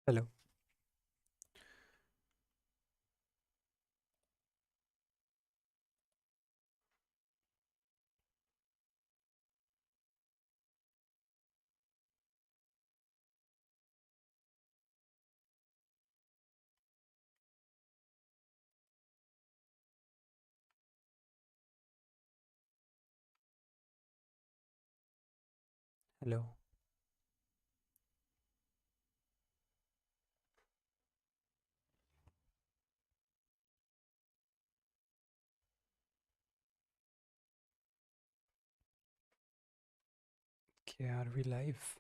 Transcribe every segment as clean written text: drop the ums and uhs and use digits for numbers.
Hello. Hello. Okay, are we live?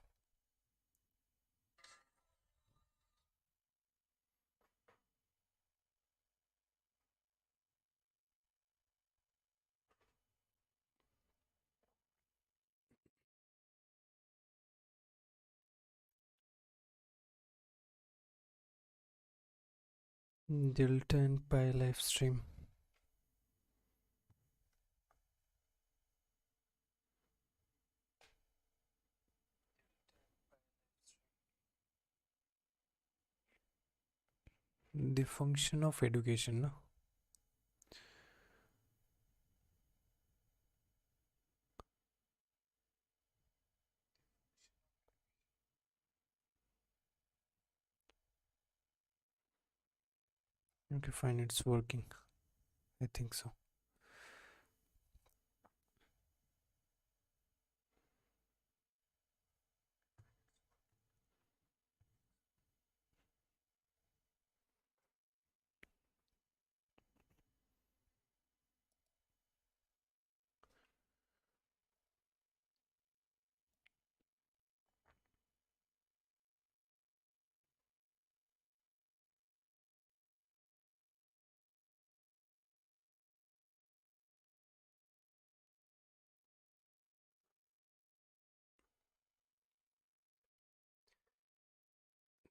Delta and Pi live stream. The function of education, no? Okay, fine, it's working. I think so.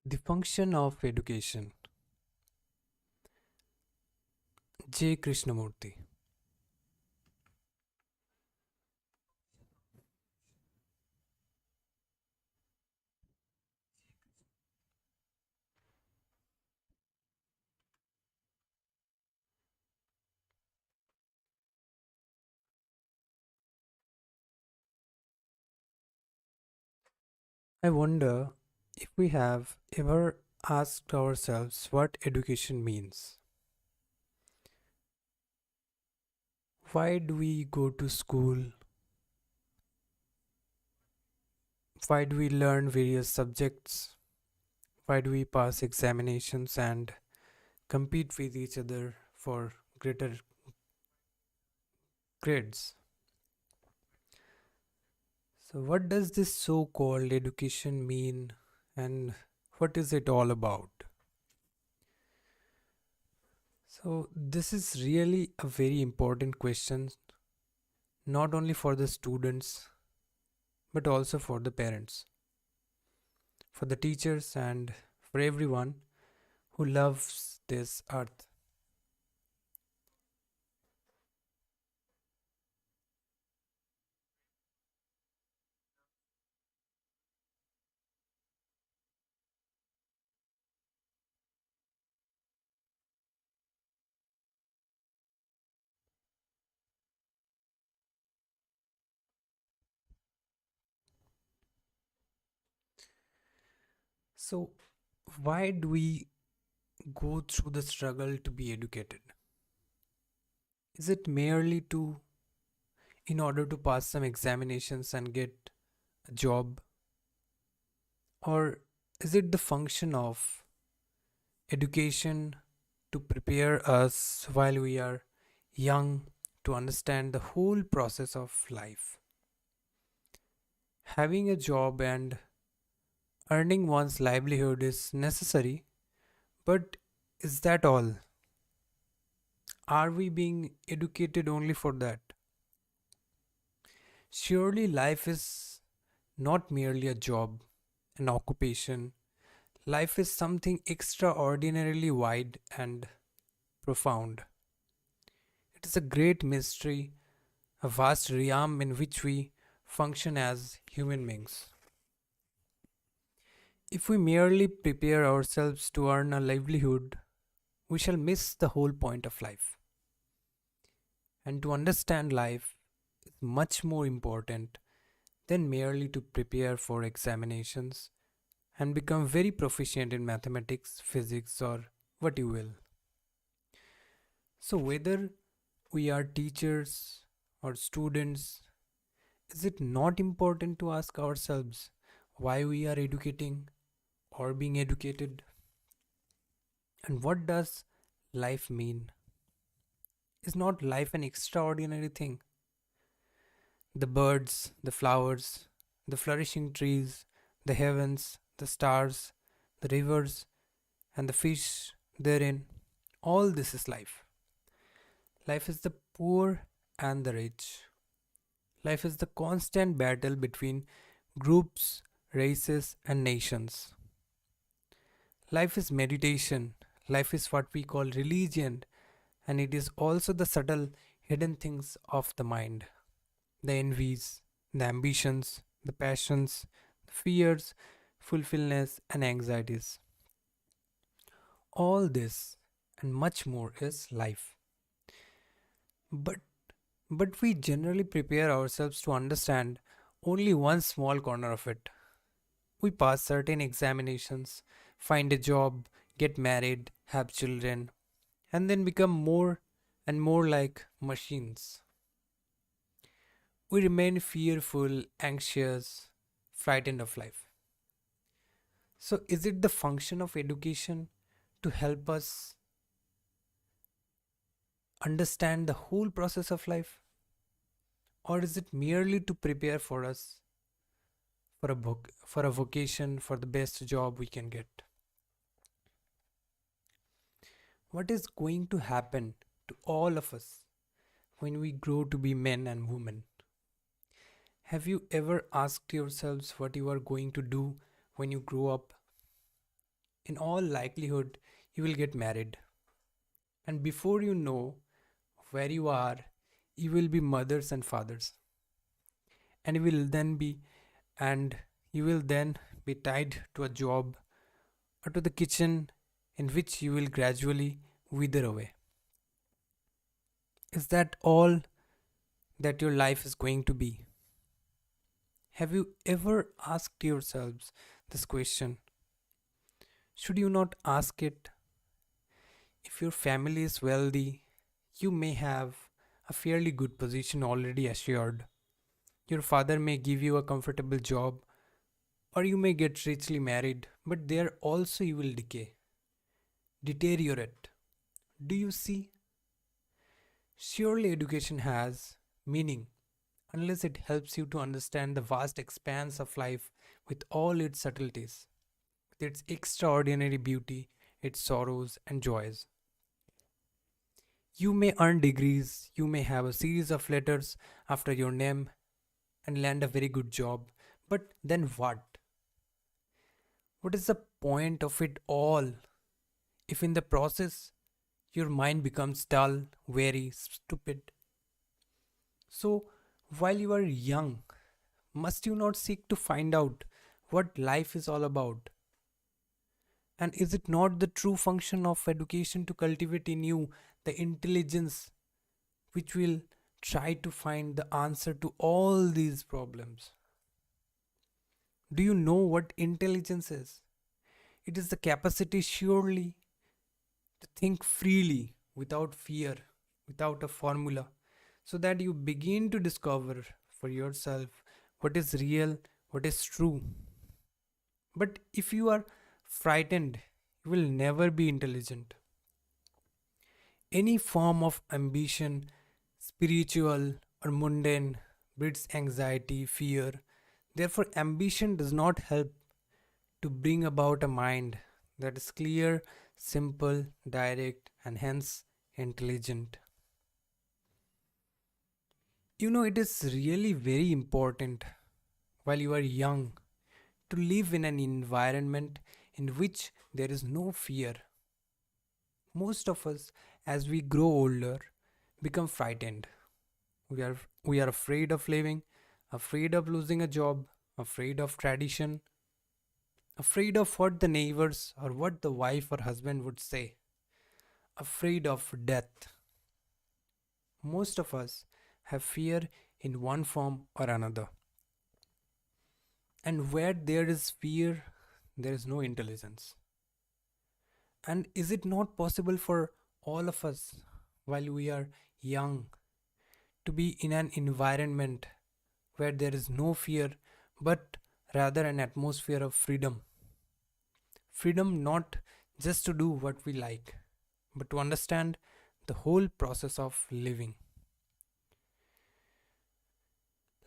The function of education. J. Krishnamurti. I wonder if we have ever asked ourselves what education means. Why do we go to school? Why do we learn various subjects? Why do we pass examinations and compete with each other for greater grades? So, what does this so called education mean and what is it all about? So, this is really a very important question, not only for the students but also for the parents, for the teachers, and for everyone who loves this earth. So, why do we go through the struggle to be educated? Is it merely to in order to pass some examinations and get a job, or is it the function of education to prepare us while we are young to understand the whole process of life? Having a job and earning one's livelihood is necessary, but is that all? Are we being educated only for that? Surely life is not merely a job, an occupation. Life is something extraordinarily wide and profound. It is a great mystery, a vast realm in which we function as human beings. If we merely prepare ourselves to earn a livelihood, we shall miss the whole point of life. And to understand life is much more important than merely to prepare for examinations and become very proficient in mathematics, physics, or what you will. So, whether we are teachers or students, is it not important to ask ourselves why we are educating or being educated? And what does life mean? Is not life an extraordinary thing? The birds, the flowers, the flourishing trees, the heavens, the stars, the rivers, and the fish therein, all this is life. Life is the poor and the rich. Life is the constant battle between groups, races, and nations. Life is meditation. Life is what we call religion, and it is also the subtle, hidden things of the mind, the envies, the ambitions, the passions, the fears, fulfillment, and anxieties. All this and much more is life. But but we generally prepare ourselves to understand only one small corner of it. We pass certain examinations, find a job, get married, have children, and then become more and more like machines. We remain fearful, anxious, frightened of life. So, is it the function of education to help us understand the whole process of life? Or is it merely to prepare for us for for a vocation, for the best job we can get? What is going to happen to all of us when we grow to be men and women? Have you ever asked yourselves what you are going to do when you grow up? In all likelihood, you will get married. And before you know where you are, you will be mothers and fathers. And and you will then be tied to a job or to the kitchen in which you will gradually wither away. Is that all that your life is going to be? Have you ever asked yourselves this question? Should you not ask it? If your family is wealthy, you may have a fairly good position already assured. Your father may give you a comfortable job, or you may get richly married, but there also you will decay, deteriorate. Do you see? Surely education has meaning unless it helps you to understand the vast expanse of life with all its subtleties, with its extraordinary beauty, its sorrows and joys. You may earn degrees, you may have a series of letters after your name and land a very good job, but then what? What is the point of it all if in the process your mind becomes dull, weary, stupid? So, while you are young, must you not seek to find out what life is all about? And is it not the true function of education to cultivate in you the intelligence which will try to find the answer to all these problems? Do you know what intelligence is? It is the capacity, surely, to think freely without fear, without a formula, so that you begin to discover for yourself what is real, what is true. But if you are frightened, you will never be intelligent. Any form of ambition, spiritual or mundane, breeds anxiety, fear. Therefore, ambition does not help to bring about a mind that is clear, simple, direct, and hence intelligent. It is really very important while you are young to live in an environment in which there is no fear. Most of us, as we grow older, become frightened. We are afraid of living, afraid of losing a job, afraid of tradition, afraid of what the neighbors or what the wife or husband would say, afraid of death. Most of us have fear in one form or another. And where there is fear, there is no intelligence. And is it not possible for all of us, while we are young, to be in an environment where there is no fear, but rather an atmosphere of freedom? Freedom not just to do what we like, but to understand the whole process of living.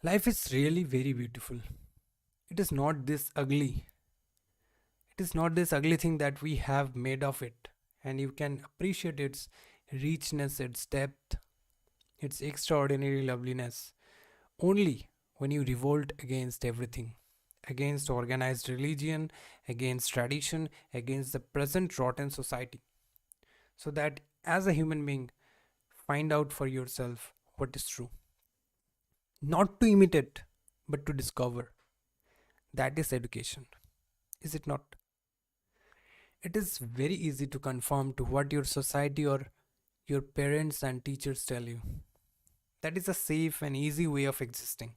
Life is really very beautiful. It is not this ugly. It is not this ugly thing that we have made of it. And you can appreciate its richness, its depth, its extraordinary loveliness only when you revolt against everything, against organized religion, against tradition, against the present rotten society. So that as a human being, find out for yourself what is true. Not to imitate, but to discover. That is education, is it not? It is very easy to conform to what your society or your parents and teachers tell you. That is a safe and easy way of existing.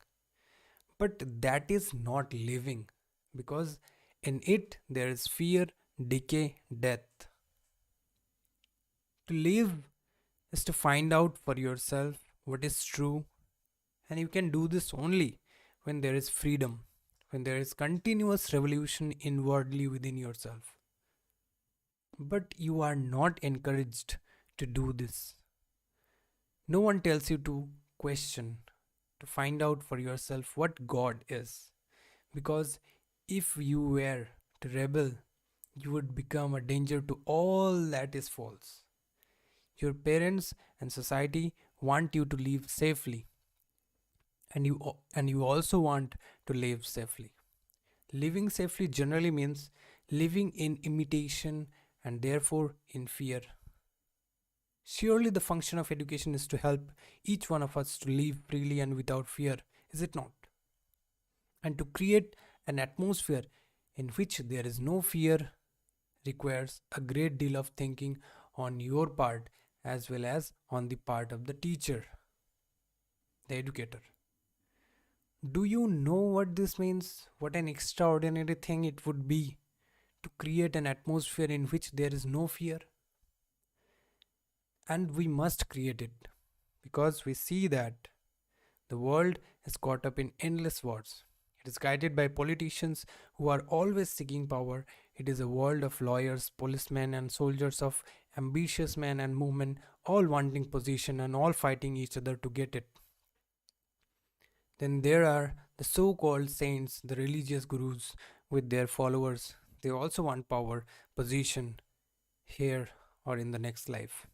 But that is not living, because in it there is fear, decay, death. To live is to find out for yourself what is true, and you can do this only when there is freedom, when there is continuous revolution inwardly within yourself. But you are not encouraged to do this. No one tells you to question, to find out for yourself what God is. Because if you were to rebel, you would become a danger to all that is false. Your parents and society want you to live safely, and you also want to live safely. Living safely generally means living in imitation and therefore in fear. Surely the function of education is to help each one of us to live freely and without fear, is it not? And to create an atmosphere in which there is no fear requires a great deal of thinking on your part as well as on the part of the teacher, the educator. Do you know what this means? What an extraordinary thing it would be to create an atmosphere in which there is no fear? And we must create it because we see that the world is caught up in endless wars. It is guided by politicians who are always seeking power. It is a world of lawyers, policemen, and soldiers, of ambitious men and women, all wanting position and all fighting each other to get it. Then there are the so called saints, the religious gurus with their followers. They also want power, position, here or in the next life.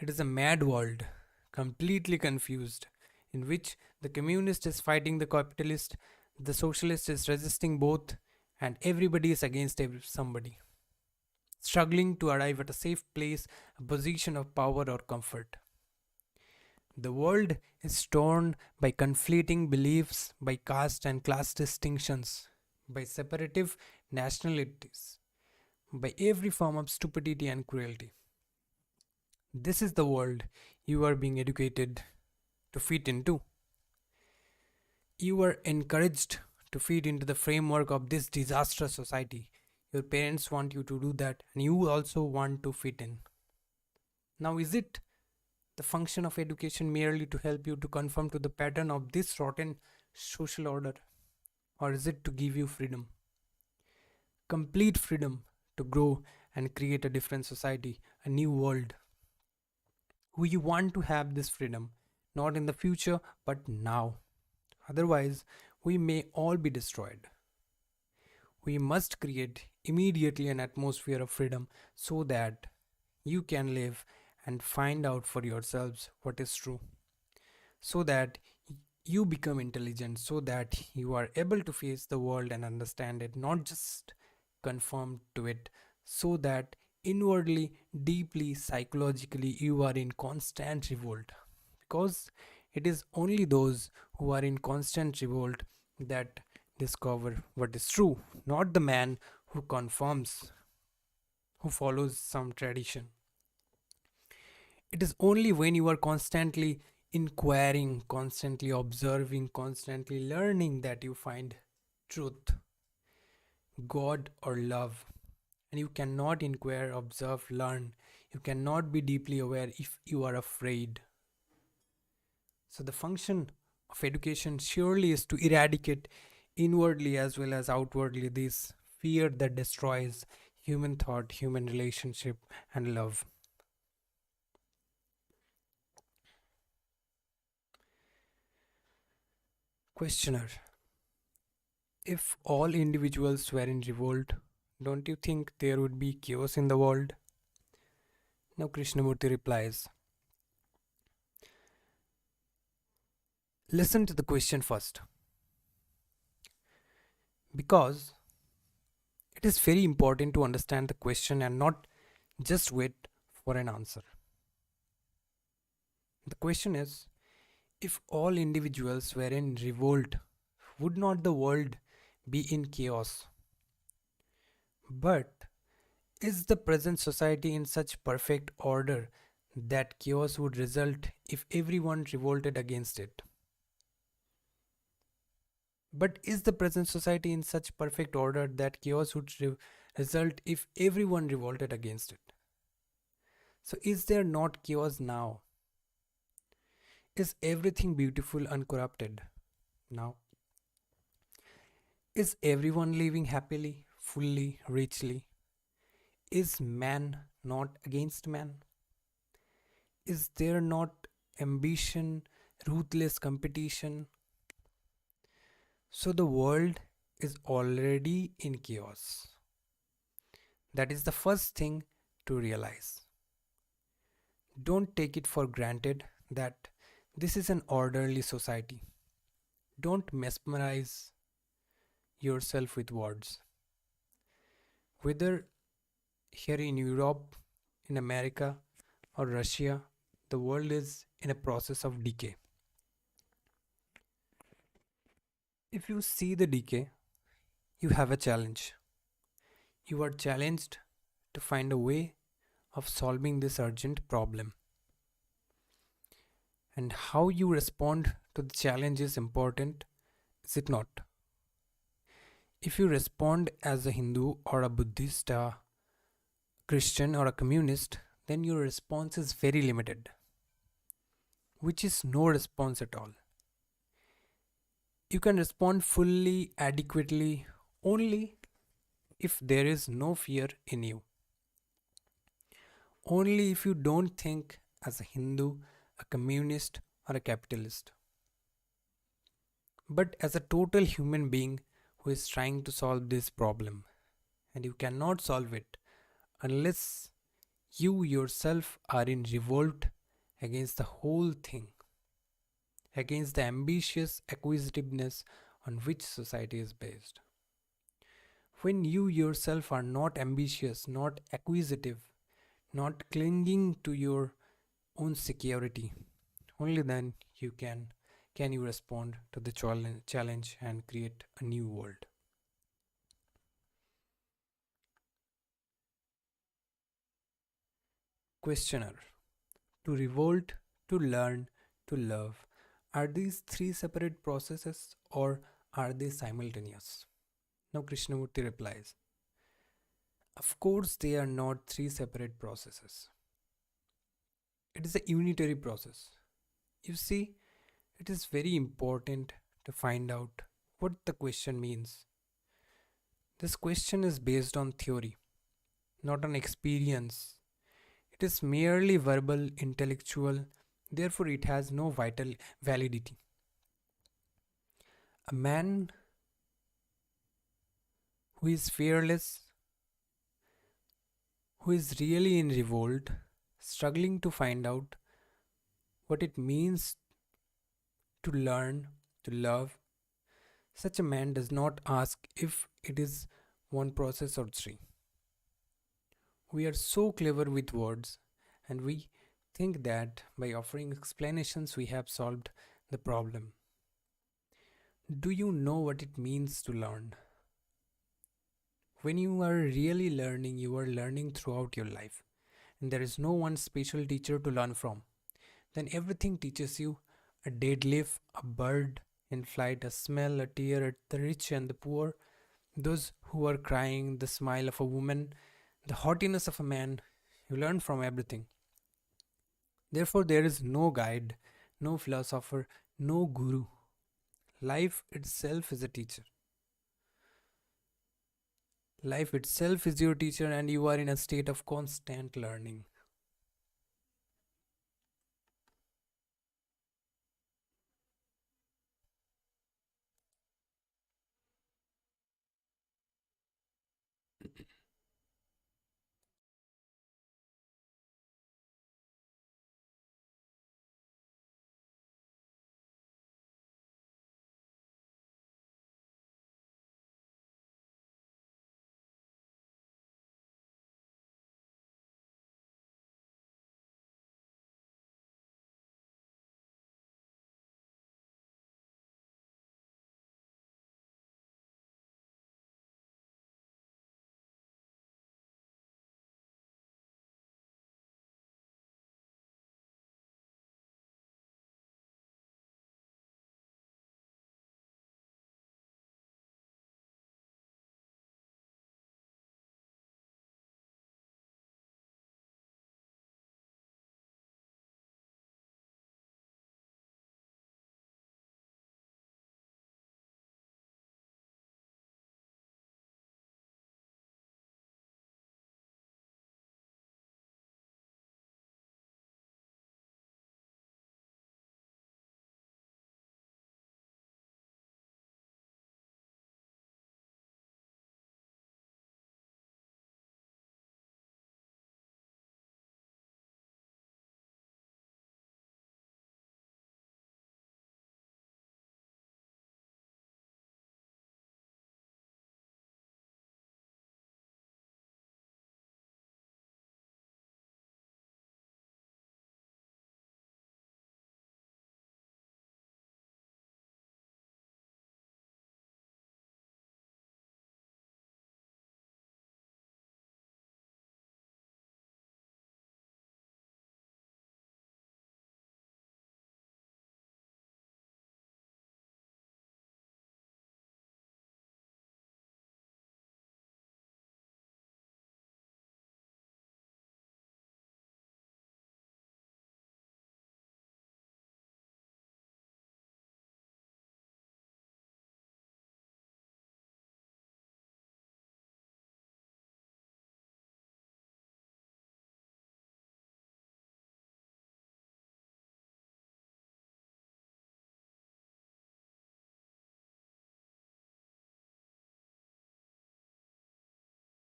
It is a mad world, completely confused, in which the communist is fighting the capitalist, the socialist is resisting both, and everybody is against somebody, struggling to arrive at a safe place, a position of power or comfort. The world is torn by conflicting beliefs, by caste and class distinctions, by separative nationalities, by every form of stupidity and cruelty. This is the world you are being educated to fit into. You are encouraged to fit into the framework of this disastrous society. Your parents want you to do that, and you also want to fit in. Now, is it the function of education merely to help you to conform to the pattern of this rotten social order? Or is it to give you freedom? Complete freedom to grow and create a different society, a new world. We want to have this freedom, not in the future, but now. Otherwise, we may all be destroyed. We must create immediately an atmosphere of freedom so that you can live and find out for yourselves what is true. So that you become intelligent, so that you are able to face the world and understand it, not just conform to it, so that inwardly, deeply, psychologically, you are in constant revolt. Because it is only those who are in constant revolt that discover what is true, not the man who conforms, who follows some tradition. It is only when you are constantly inquiring, constantly observing, constantly learning that you find truth, God, or love. And you cannot inquire, observe, learn. You cannot be deeply aware if you are afraid. So, the function of education surely is to eradicate inwardly as well as outwardly this fear that destroys human thought, human relationship, and love. Questioner: if all individuals were in revolt, don't you think there would be chaos in the world? Now Krishnamurti replies, listen to the question first. Because it is very important to understand the question and not just wait for an answer. The question is, if all individuals were in revolt, would not the world be in chaos? But is the present society in such perfect order that chaos would result if everyone revolted against it? But is the present society in such perfect order that chaos would result if everyone revolted against it? So, is there not chaos now? Is everything beautiful, uncorrupted now? Is everyone living happily, fully, richly? Is man not against man? Is there not ambition, ruthless competition? So the world is already in chaos. That is the first thing to realize. Don't take it for granted that this is an orderly society. Don't mesmerize yourself with words. Whether here in Europe, in America, or Russia, the world is in a process of decay. If you see the decay, you have a challenge. You are challenged to find a way of solving this urgent problem. And how you respond to the challenge is important, is it not? If you respond as a Hindu or a Buddhist, a Christian or a communist, then your response is very limited, which is no response at all. You can respond fully, adequately, only if there is no fear in you. Only if you don't think as a Hindu, a communist, or a capitalist, but as a total human being who is trying to solve this problem. And you cannot solve it unless you yourself are in revolt against the whole thing, against the ambitious acquisitiveness on which society is based. When you yourself are not ambitious, not acquisitive, not clinging to your own security, only then can you respond to the challenge and create a new world. Questioner: to revolt, to learn, to love, are these three separate processes or are they simultaneous? Now Krishnamurti replies, of course they are not three separate processes. It is a unitary process. You see, it is very important to find out what the question means. This question is based on theory, not on experience. It is merely verbal, intellectual, therefore, it has no vital validity. A man who is fearless, who is really in revolt, struggling to find out what it means to learn, to love, such a man does not ask if it is one process or three. We are so clever with words and we think that by offering explanations we have solved the problem. Do you know what it means to learn? When you are really learning, you are learning throughout your life, and there is no one special teacher to learn from. Then everything teaches you: a dead leaf, a bird in flight, a smell, a tear, the rich and the poor, those who are crying, the smile of a woman, the haughtiness of a man. You learn from everything. Therefore, there is no guide, no philosopher, no guru. Life itself is a teacher. Life itself is your teacher, and you are in a state of constant learning.